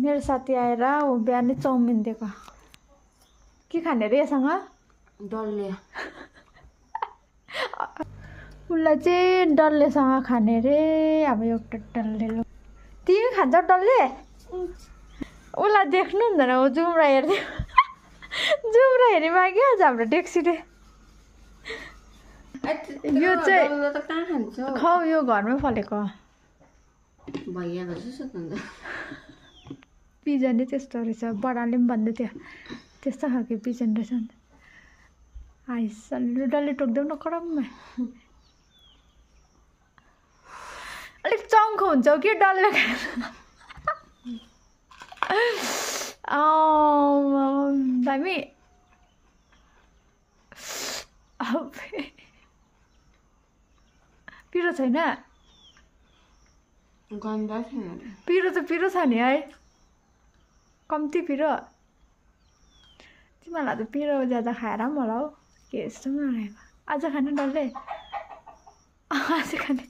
मेरो साथी आएर ऊ बिहानै चाउमिन दिएको के खाने रे यसँग डल्ले उसलाई चाहिँ डल्लेसँग खाने रे अब एउटा डल्ले तिमी खान्छ डल्ले उसलाई देख्नु हुँदैन ऊ जुम्रा हेर्दै जुम्रा हेरि मागिहाल्छ हाम्रो डेक्सीले यो चाहिँ त कहाँ खान्छ खाऊ यो घरमै फलेको भैया भन्छ पिजन नै त्यस्तो रहेछ बडाले पनि भन्दै थियो त्यस्तो खालको पिजन रहेछ नि आइस डल्ले टोक्देऊ न कडममा अलिक चङ्खो हुन्छ कि डल्ले दामी पिरो छैन गन्दा छैन पिरो त पिरो छ नि है कम्ती पिरो तिमीहरूलाई त पिरो ज्यादा खाएर पनि होला हौ के यस्तो पनि नलागेको आज खाने डल्ले आज खाने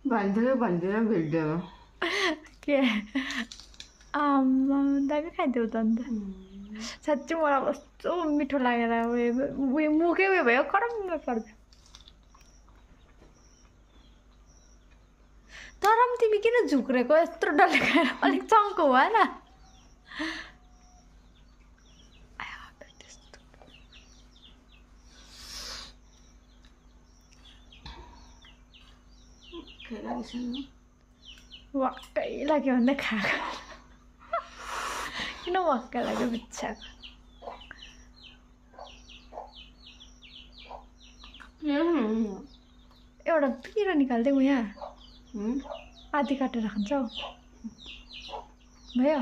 भन्दैन भेट्यो के दामी खाइदेऊ त अन्त साँच्चै मलाई कस्तो मिठो लागेर उयो मुखै उयो भयो कडम्म पर्छ तर पनि तिमी किन झुक्रेको यत्रो डल्ले खाएर अलिक चङ्को भएन वाक्कै लाग्यो भने खाएको किन वाक्कै लाग्यो बिच्चाको एउटा पिरो निकालिदिउँ यहाँ आधी काटेर खान्छौ भयो